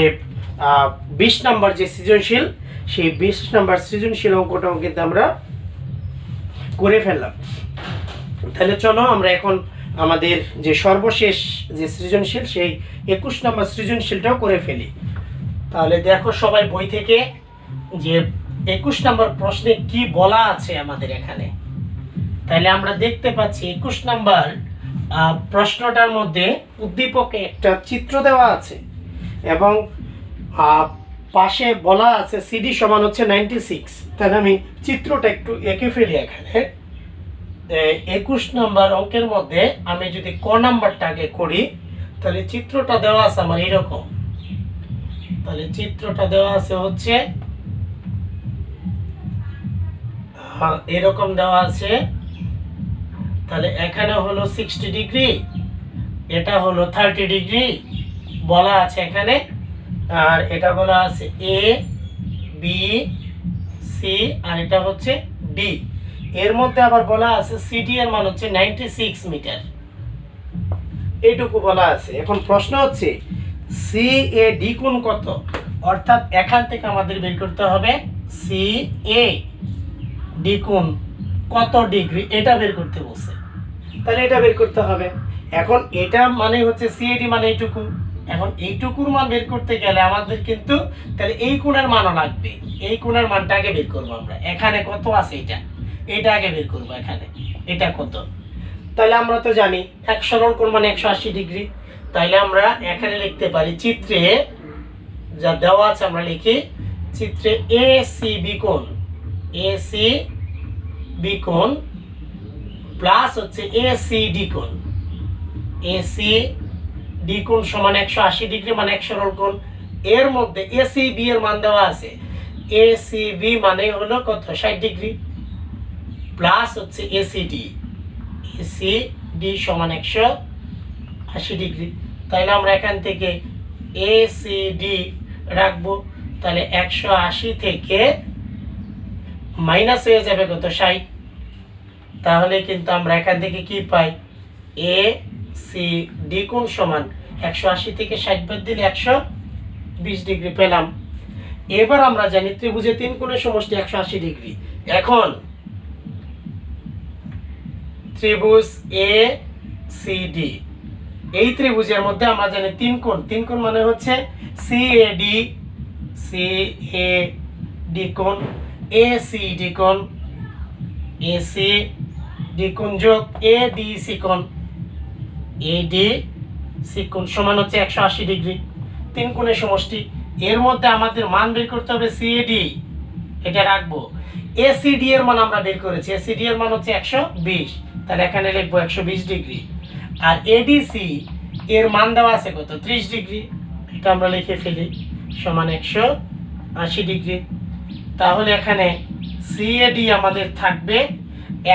20 নম্বর যে সৃজনশীল, সেই 20 নম্বর সৃজনশীল অঙ্কটাও কিন্তু আমরা করে ফেললাম। তাহলে চলো আমরা এখন আমাদের যে সর্বশেষ যে সৃজনশীল, সেই 21 নম্বর সৃজনশীলটাও করে ফেলি। তাহলে দেখো সবাই বই থেকে যে 21 নম্বর প্রশ্নে কি বলা আছে আমাদের এখানে। তাহলে আমরা দেখতে পাচ্ছি 21 নম্বর প্রশ্নটার মধ্যে উদ্দীপকে একটা চিত্র দেওয়া আছে এবং পাশে বলা আছে সিডি সমান হচ্ছে 96। তাহলে আমি চিত্রটা একটু এঁকে ফেলি এখানে। 21 নম্বর অঙ্কের মধ্যে আমি যদি ক নাম্বারটা আগে করি, তাহলে চিত্রটা দেওয়া আছে আমার এরকম। তাহলে চিত্রটা দেওয়া আছে হচ্ছে এরকম দেওয়া আছে। তাহলে এখানে হলো 60 ডিগ্রি, এটা হলো 30 ডিগ্রি বলা আছে এখানে, আর এটা বলা আছে এ বি সি, আর এটা হচ্ছে ডি। এর মধ্যে আবার বলা আছে সিডি এর মান হচ্ছে 96 মিটার, এইটুকু বলা আছে। এখন প্রশ্ন হচ্ছে সি এ ডি কোণ কত, অর্থাৎ এখান থেকে আমাদের বের করতে হবে সি এ ডি কোণ কত ডিগ্রি, এটা বের করতে বলছে। তাহলে এটা বের করতে হবে। এখন এটা মানে হচ্ছে সিএডি মানে এইটুকু। এখন এইটুকুর মান বের করতে গেলে আমাদের কিন্তু তাহলে এই কোণের মানও লাগবে। এই কোণের মানটা আগে বের করবো আমরা। এখানে কত আছে এটা আগে বের করবো। এখানে এটা কত, তাহলে আমরা তো জানি এক সরল কোণ মানে 180 ডিগ্রি। তাইলে আমরা এখানে লিখতে পারি চিত্রে যা দেওয়া আছে আমরা লিখি চিত্রে এ সি বি কোণ প্লাস হচ্ছে এ সি ডি কোণ সমান 180 ডিগ্রি মানে এক সরল কোণ। এর মধ্যে এ সি বি এর মান দেওয়া আছে, এ সি বি মানে হলো কত 60 ডিগ্রি প্লাস হচ্ছে এ সি ডি সমান 180 ডিগ্রি। তাহলে আমরা এখান থেকে এ সি ডি রাখবো। তাহলে 180 থেকে মাইনাস হয়ে যাবে কত 60। তাহলে কিন্তু আমরা এখান থেকে কি পাই, এ সি ডি কোণ সমান 180 থেকে 60 বাদ দিলে 120 ডিগ্রি পেলাম। এবার আমরা জানি ত্রিভুজের তিন কোণের সমষ্টি 180 ডিগ্রি। এখন ত্রিভুজ এ সি ডি, এই ত্রিভুজের মধ্যে আমরা জানি তিন কোণ মানে হচ্ছে সি এ ডি কোণ, এ সি ডি কোণ যোগ এ ডি সি কোণ সমান হচ্ছে 180 ডিগ্রি, তিন কোণের সমষ্টি। এর মধ্যে আমাদের মান বের করতে হবে সিএডি, এটা রাখবো। এসিডি এর মান আমরা বের করেছি, এসিডি এর মান হচ্ছে 120। তাহলে এখানে লিখবো 120 ডিগ্রি। আর এডিসি এর মান দেওয়া আছে কত, 30 ডিগ্রি, এটা আমরা লিখে ফেলি সমান 180 ডিগ্রি। তাহলে এখানে সিএডি আমাদের থাকবে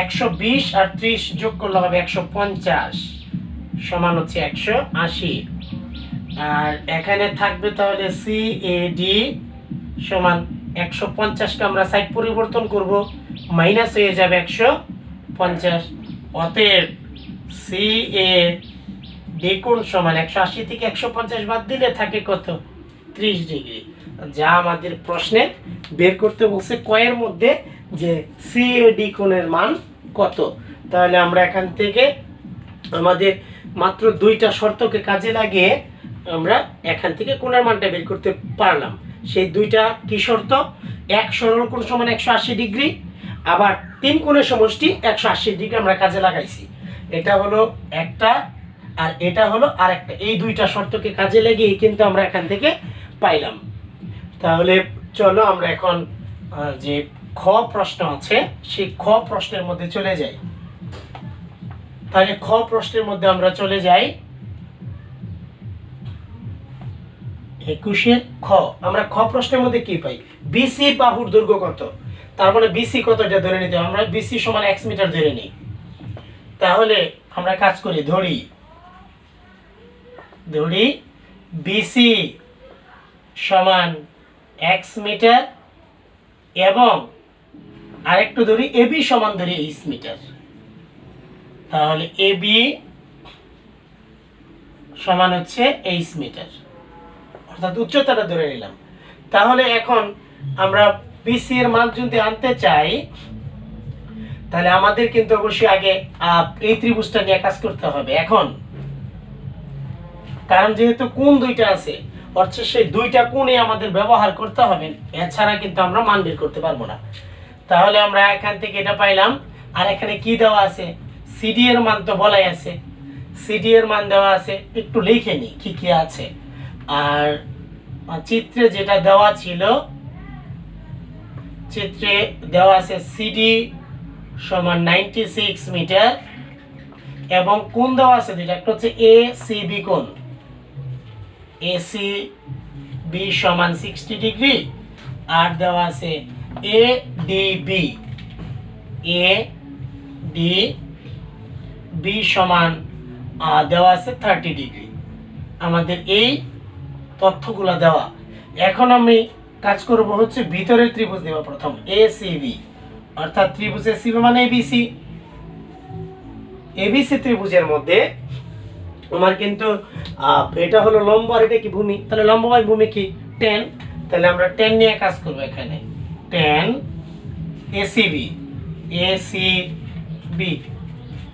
120 আর 30 যোগ করলে হবে 150 সমান হচ্ছে 180। আর এখানে থাকবে তাহলে সিএডি সমান 150কে আমরা সাইড পরিবর্তন করব, মাইনাস হয়ে যাবে 150। অতএব সিএডি কোণ সমান 180 থেকে 150 বাদ দিলে থাকে কত, 30 ডিগ্রি, যা আমাদের প্রশ্নে বের করতে বলছে কয়ের মধ্যে যে সিএডি কোণের মান কত। তাহলে আমরা এখান থেকে আমাদের মাত্র দুইটা শর্তকে কাজে লাগিয়ে আমরা এখান থেকে কোণের মানটা বের করতে পারলাম। সেই দুইটা কি শর্ত, এক সরল কোণ সমান 180 ডিগ্রি, আবার তিন কোণের সমষ্টি 180 ডিগ্রি আমরা কাজে লাগাইছি। এটা হলো একটা আর এটা হলো আরেকটা, এই দুইটা শর্তকে কাজে লাগিয়ে কিন্তু আমরা এখান থেকে পাইলাম। তাহলে চলো আমরা এখন যে খ প্রশ্ন আছে সেই খ প্রশ্নের মধ্যে চলে যাই। তাহলে খ প্রশ্নের মধ্যে আমরা চলে যাই। 21 খ, আমরা খ প্রশ্নের মধ্যে কি পাই, বিসি বাহুর দৈর্ঘ্য কত, তার মানে বিসি কত এটা ধরে নিতে হবে। আমরা বিসি সমান x মিটার ধরে নিই। তাহলে আমরা কাজ করি, ধরি বিসি সমান x মিটার এবং আরেকটু ধরি এবি সমান ধরি h মিটার। তাহলে এবি সমান হচ্ছে h মিটার, অর্থাৎ উচ্চতাটা ধরে নিলাম। তাহলে এখন আমরা বিসি এর মান যদি আনতে চাই তাহলে আমাদের কিন্তু অবশ্যই আগে এই ত্রিভুজটা নিয়ে কাজ করতে হবে। এখন কারণ যেহেতু কোণ দুইটা আছে, অর্থাৎ সেই দুইটা কোণে আমাদের ব্যবহার করতে হবে, এছাড়া কিন্তু আমরা মান বের করতে পারবো না। তাহলে আমরা এখান থেকে এটা পাইলাম। আর এখানে কি দেওয়া আছে, সিডি এর মান তো বলাই আছে, সিডি এর মান দেওয়া আছে, একটু লিখে নি কি কি আছে। আর চিত্রে যেটা দেওয়া ছিল, চিত্রে দেওয়া আছে সিডি সমান 96 মিটার এবং কোণ দেওয়া আছে দুইটা, একটা হচ্ছে এ সি বি কোণ, এসি বি সমান 60 ডিগ্রি, আর দেওয়া আছে এ ডি বি সমান দেওয়া আছে 30 ডিগ্রি। আমাদের এই তথ্যগুলো দেওয়া। এখন আমি কাজ করব হচ্ছে ভিতরের ত্রিভুজ দেব প্রথম, এ সি বি, অর্থাৎ ত্রিভুজ এসিবি মানে এবিসি। এবিসি ত্রিভুজের মধ্যে আমার কিন্তু এটা হলো লম্ব আর এটা কি ভূমি, তাহলে লম্ব বাই ভূমি কি tan। তাহলে আমরা tan নিয়ে কাজ করব। এখানে tan এসিবি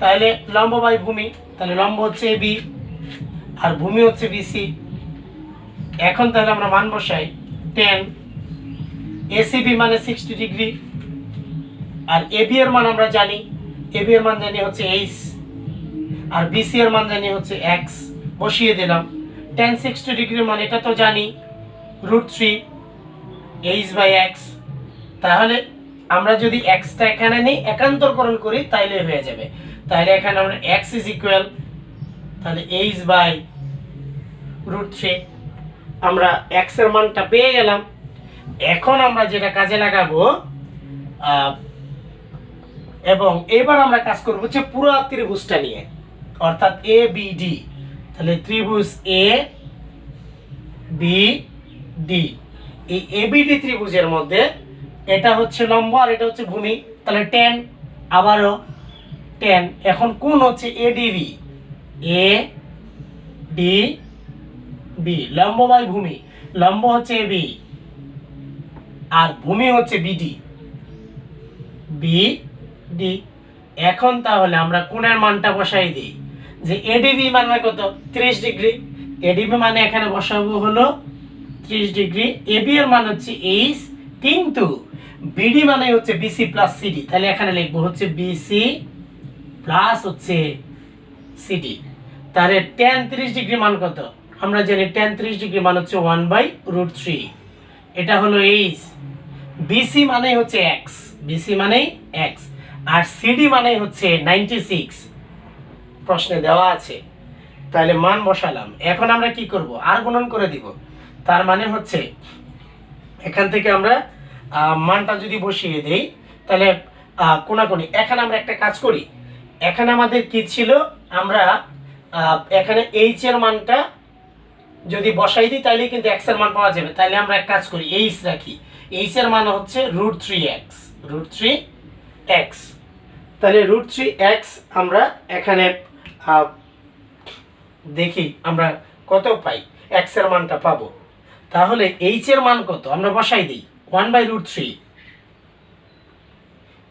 তাহলে লম্ব বাই ভূমি, তাহলে লম্ব হচ্ছে এবি আর ভূমি হচ্ছে বিসি। এখন তাহলে আমরা মান বসাই, tan এসিবি মানে 60 ডিগ্রি আর এবি এর মান আমরা জানি, এবি এর মান জানি হচ্ছে h আর বিসি এর মান জানি হচ্ছে x, বসিয়ে দিলাম। tan 60 ডিগ্রির মান এটা তো জানি √3 h/x। তাহলে আমরা যদি x টা এখানে নেই একান্তরকরণ করি তাইলে হয়ে যাবে। তাহলে এখানে আমরা x ইজ ইকুয়াল, তাহলে h/√3 আমরা x এর মানটা পেয়ে গেলাম। এখন আমরা যেটা কাজে লাগাবো এবং এবার আমরা কাজ করব হচ্ছে পুরো ত্রিভুজটা নিয়ে, অর্থাৎ এ বি ডি। তাহলে ত্রিভুজ এ বি ডি, এই এ বি ডি ত্রিভুজের মধ্যে এটা হচ্ছে লম্ব আর এটা হচ্ছে ভূমি, তাহলে tan, আবারও tan। এখন কোণ হচ্ছে এডিবি, এ ডি বি, লম্ব বাই ভূমি, লম্ব হচ্ছে এবি আর ভূমি হচ্ছে বিডি, বিডি। এখন তাহলে আমরা কোণের মানটা বসাই দিই, যে এডিবি মানে কত, 30 ডিগ্রি। এডিবি মানে এখানে বসাবো হলো 30 ডিগ্রি। এবি এর মান হচ্ছে h, কিন্তু বিডি মানে হচ্ছে বিসি প্লাস সিডি, তাহলে এখানে লিখবো হচ্ছে বিসি প্লাস হচ্ছে সিডি। তাহলে tan 30 ডিগ্রি মান কত, আমরা জানি tan 30 ডিগ্রি মান হচ্ছে 1/√3, এটা হলো h। বিসি মানে হচ্ছে x, বিসি মানে x আর সিডি মানে হচ্ছে 96, প্রশ্নে দেওয়া আছে। তাহলে মান বসালাম। এখন আমরা কি করব, আর গুণন করে দিব। তার মানে হচ্ছে এখান থেকে আমরা মানটা যদি বসিয়ে দেই তাহলে কোনাকুনি। এখানে আমরা একটা কাজ করি, এখানে আমাদের কি ছিল, আমরা এখানে এইচ এর মানটা যদি বসাই দিই তাহলে কিন্তু এক্স এর মান পাওয়া যাবে। তাহলে আমরা এক কাজ করি, এইচ রাখি। এইচ এর মান হচ্ছে √3x, √3x। তাহলে √3x আমরা এখানে দেখি আমরা কত পাই, এক্স এর মানটা পাবো। তাহলে এইচ এর মান কত আমরা বসাই দিই, 1/√3।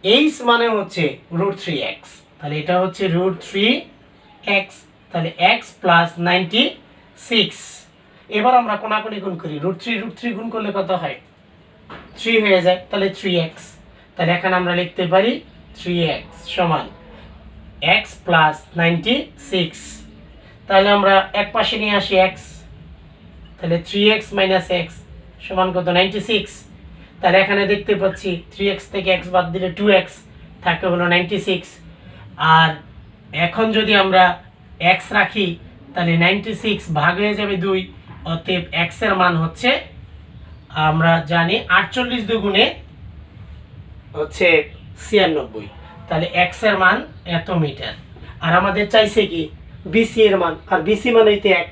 এইচ মানে হচ্ছে √3x, তাহলে এটা হচ্ছে √3x। তাহলে x + 96। এবার আমরা কোনাকুনি গুণ করি, √3 গুণ করলে কত হয়, 3 হয়ে যায়। তাহলে 3x। তাহলে এখানে আমরা লিখতে পারি 3x সমান x + 96। তাহলে আমরা এক পাশে নিয়ে আসি x, তাহলে 3x - x সমান কত, 96। তাহলে এখানে দেখতে পাচ্ছি 3x থেকে x বাদ দিলে 2x থাকে হলো 96। আর এখন যদি আমরা x রাখি তাহলে 96 ভাগ হয়ে যাবে 2। অতএব x এর মান হচ্ছে, আমরা জানি 48 দুগুণে হচ্ছে 96। তাহলে x এর মান এত মিটার। আর আমাদের চাইছে কি BC এর মান, আর BC মানেই তো x।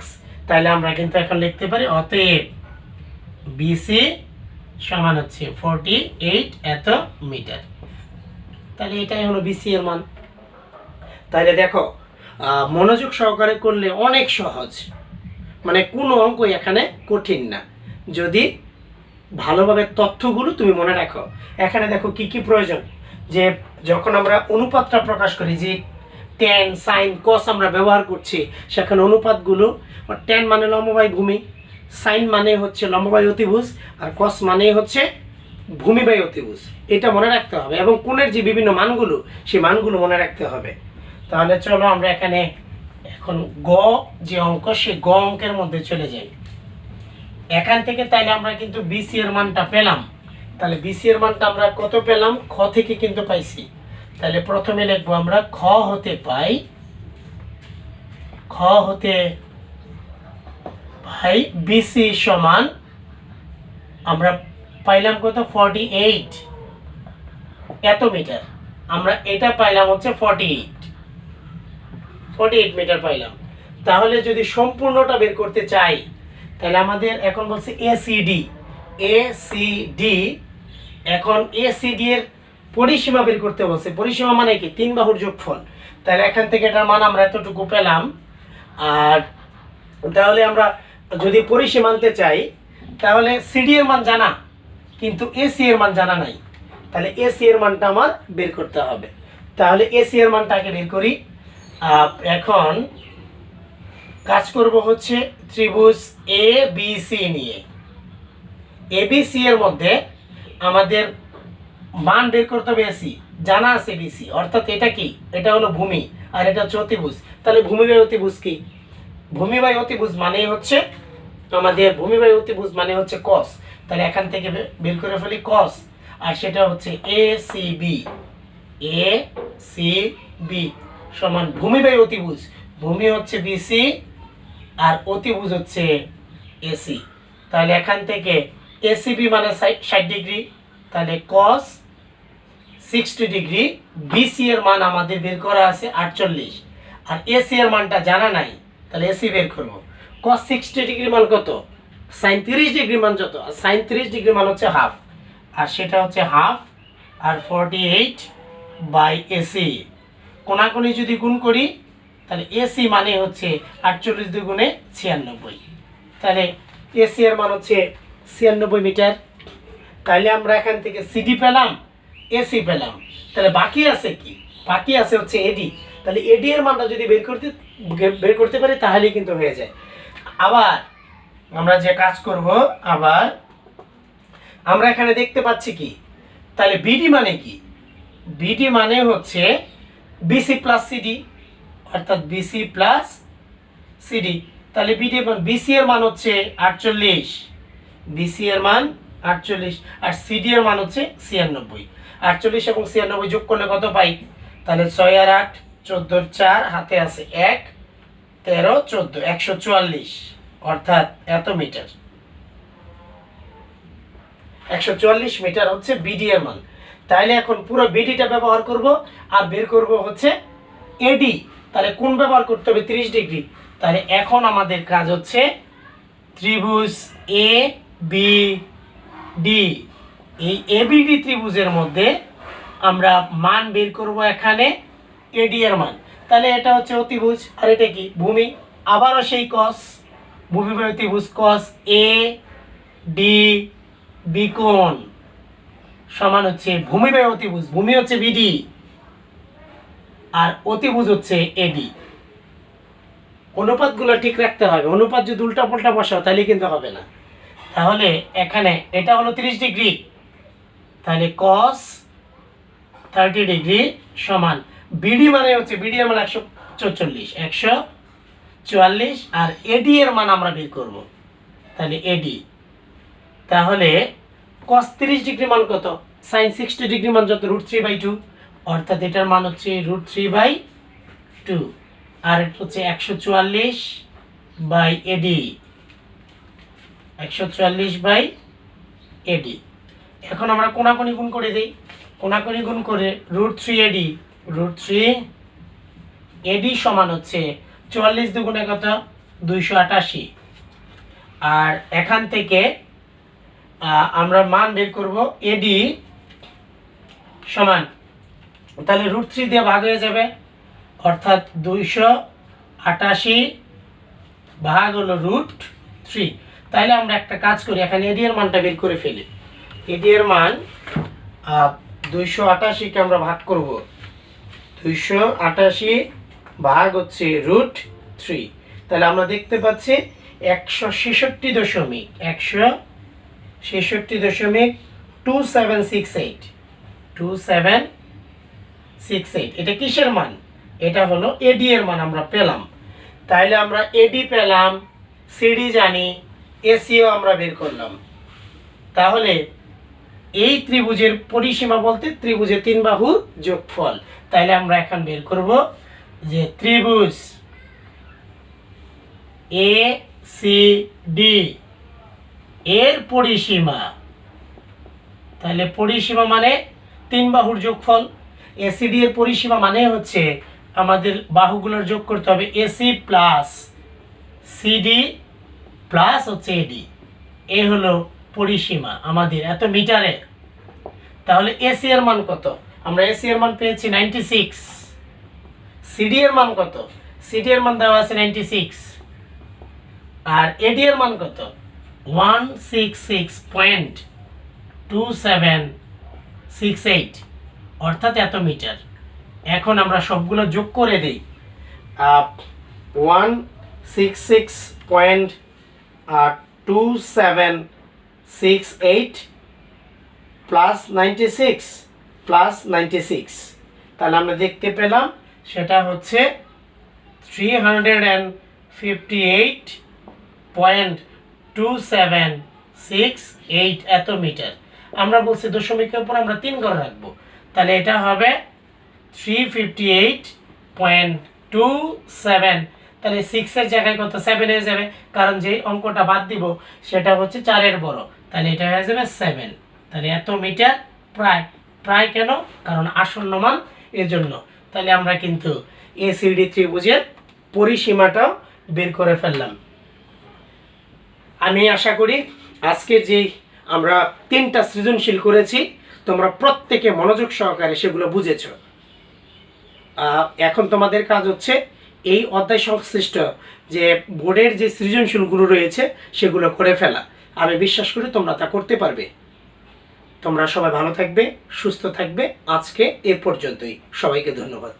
তাহলে আমরা কিন্তু এখন লিখতে পারি অতএব BC সমান হচ্ছে 48 এত মিটার। তাহলে এটাই হলো BC এর মান। তাহলে দেখো মনোযোগ সহকারে করলে অনেক সহজ, মানে কোনো অঙ্কই এখানে কঠিন না, যদি ভালোভাবে তথ্যগুলো তুমি মনে রাখো। এখানে দেখো কি কি প্রয়োজন, যে যখন আমরা অনুপাতটা প্রকাশ করি, যে tan sin cos আমরা ব্যবহার করছি, সেখানে অনুপাতগুলো, tan মানে লম্ব/ভূমি, sin মানে হচ্ছে লম্ব/অতিভুজ, আর cos মানে হচ্ছে ভূমি/অতিভুজ। এটা মনে রাখতে হবে, এবং কোণের যে বিভিন্ন মানগুলো সেই মানগুলো মনে রাখতে হবে। তাহলে চলো আমরা এখানে এখন গ যে অঙ্ক, সেই গ অঙ্কের মধ্যে চলে যাই। এখান থেকে তাহলে আমরা কিন্তু BC এর মানটা পেলাম। তাহলে BC এর মানটা আমরা কত পেলাম, খ থেকে কিন্তু পাইছি। তাহলে প্রথমে লিখবো আমরা খ হতে পাই, BC সমান আমরা পাইলাম কত, 48 এত মিটার। আমরা এটা পাইলাম হচ্ছে 48 মিটার পাইলাম। তাহলে যদি সম্পূর্ণটা বের করতে চাই তাহলে আমাদের এখন বলছে ACD। এখন ACD এর পরিসীমা বের করতে বলছে। পরিসীমা মানে কি, 3 বাহুর যোগফল। তাহলে এখান থেকে এটার মান আমরা এতটুকু পেলাম। আর তাহলে আমরা যদি পরিসীমা আনতে চাই তাহলে CD এর মান জানা, কিন্তু AC এর মান জানা নাই। তাহলে AC এর মানটা আমার বের করতে হবে। তাহলে AC এর মানটাকে বের করি। এখন কাজ করব হচ্ছে ত্রিভুজ ABC নিয়ে। ABC এর মধ্যে আমাদের মান বের করতে হবে, AC জানা আছে BC, অর্থাৎ এটা কি, এটা হলো ভূমি আর এটা হচ্ছে অতিভুজ। তাহলে ভূমি/অতিভুজ কি, ভূমি/অতিভুজ মানে হচ্ছে আমাদের ভূমি/অতিভুজ মানে হচ্ছে cos। তাহলে এখান থেকে বের করে ফেলি cos, আর সেটা হচ্ছে ACB সমান ভূমি/অতিভুজ। ভূমি হচ্ছে BC আর অতিভুজ হচ্ছে AC। তাহলে এখান থেকে ACB মানে 60 ডিগ্রি, তাহলে cos 60 ডিগ্রি। BC এর মান আমাদের বের করা আছে 48, আর AC এর মানটা জানা নাই। তাহলে AC বের করব। cos 60 ডিগ্রি মান কত, sin 30 ডিগ্রি মান যত, আর sin 30 ডিগ্রি মান হচ্ছে হাফ, আর সেটা হচ্ছে হাফ, আর 48/AC। কোনাকুনি যদি গুণ করি তাহলে AC মানে হচ্ছে 48 দুগুণে 96। তাহলে AC এর মান হচ্ছে 96 মিটার। তাহলে আমরা এখান থেকে CD পেলাম, AC পেলাম। তাহলে বাকি আছে কি, বাকি আছে হচ্ছে AD। তাহলে AD এর মানটা যদি বের করতে পারি তাহলে কিন্তু হয়ে যায়। আবার আমরা যে কাজ করব, আবার আমরা এখানে দেখতে পাচ্ছি কি, তাহলে BD মানে কি, BD মানে হচ্ছে BC + CD, অর্থাৎ BC + CD। তাহলে BC এর মান হচ্ছে 48, BC এর মান 48, আর CD এর মান হচ্ছে 96। 48 এবং 96 যোগ করলে কত পাই? তাহলে 6 আর 8 14 4 হাতে আছে 1 13 14 144 অর্থাৎ এত মিটার। 144 মিটার হচ্ছে বিডি এর মান। তাহলে এখন পুরো বিডিটা ব্যবহার করব আর বের করব হচ্ছে এডি। তাহলে কোণ ব্যবহার করতে হবে 30 ডিগ্রি। তাহলে এখন আমাদের কাজ হচ্ছে ত্রিভুজ এ বি ডি, এই এবিডি ত্রিভুজের মধ্যে আমরা মান বের করব এখানে এডি এর মান। তাহলে এটা হচ্ছে অতিভুজ আর এটা কি? ভূমি। আবারও সেই কস, ভূমি বাই অতিভুজ, কস এ ডি বি কোণ সমান হচ্ছে ভূমি বাই অতিভুজ। ভূমি হচ্ছে বিডি আর অতিভুজ হচ্ছে এডি। অনুপাতগুলো ঠিক রাখতে হবে, অনুপাত যদি উল্টা পাল্টা বসাও তাহলে কিন্তু হবে না। তাহলে এখানে এটা হলো 30 ডিগ্রি, তাহলে cos 30 ডিগ্রি সমান বিডি মানে হচ্ছে, বিডি এর মান 144 আর এডি এর মান আমরা বের করব। তাহলে এডি, তাহলে cos 30 ডিগ্রি মান কত? sin 60 ডিগ্রি মান যত √3/2, অর্থাৎ এটার মান হচ্ছে √3/2 আর এটা হচ্ছে 144/AD, 144/AD। এখন আমরা কোণাকুণি গুণ করে দেই, কোণাকুণি গুণ করে √3AD, √3AD সমান হচ্ছে 44 দুগুণে কত? 288। আর এখান থেকে আমরা মান বের করব এডি সমান, তাহলে √3 দিয়ে ভাগ হয়ে যাবে, অর্থাৎ 288 ভাগ হলো √3। তাহলে আমরা একটা কাজ করি, এখানে এডি এর মানটা বের করে ফেলি। এডি এর মান 288 কে আমরা ভাগ করব, 288 ভাগ হচ্ছে √3। তাহলে আমরা দেখতে পাচ্ছি 166.2768 এটা কিসের মান? এটা হলো এডি এর মান আমরা পেলাম। তাইলে আমরা এডি পেলাম, সিডি জানি, এসিও আমরা বের করলাম। তাহলে এই ত্রিভুজের পরিসীমা বলতে ত্রিভুজের 3 বাহুর যোগফল। তাইলে আমরা এখন বের করব যে ত্রিভুজ এ সি ডি এর পরিসীমা। তাহলে পরিসীমা মানে 3 বাহুর যোগফল। এসিডি এর পরিসীমা মানে হচ্ছে আমাদের বাহুগুলোর যোগ করতে হবে, এসি প্লাস সিডি প্লাস হচ্ছে এডি। এ হলো পরিসীমা আমাদের এত মিটারে। তাহলে এসি এর মান কত? আমরা এসি এর মান পেয়েছি 96। সিডি এর মান কত? সিডি এর মান দেওয়া আছে 96। আর এডি এর মান কত? 166.2768, অর্থাৎ এত মিটার। এখন আমরা সবগুলো যোগ করে দেই। 166.2768 প্লাস 96 প্লাস 96, তাহলে আমরা দেখতে পেলাম সেটা হচ্ছে 358.2768 এত মিটার। আমরা বলছি দশমিকের উপর আমরা 3 ঘর রাখবো, তাহলে এটা হবে 358.27। তাহলে 6 এর জায়গায় কত? 7 হয়ে যাবে, কারণ যে অঙ্কটা বাদ দিব সেটা হচ্ছে 4 এর বড়, তাহলে এটা হয়ে যাবে 7। তাহলে এত মিটার প্রায়। প্রায় কেন? কারণ আসন্ন মান এর জন্য। তাহলে আমরা কিন্তু এসিডি ত্রিভুজের পরিসীমাটাও বের করে ফেললাম। আমি আশা করি আজকে যে আমরা 3টা সৃজনশীল করেছি তোমরা প্রত্যেকে মনোযোগ সহকারে সেগুলো বুঝেছো। এখন তোমাদের কাজ হচ্ছে এই অধ্যায় সংশ্লিষ্ট যে বোর্ডের যে সৃজনশীলগুলো রয়েছে সেগুলো করে ফেলা। আমি বিশ্বাস করি তোমরা তা করতে পারবে। তোমরা সবাই ভালো থাকবে, সুস্থ থাকবে। আজকে এ পর্যন্তই। সবাইকে ধন্যবাদ।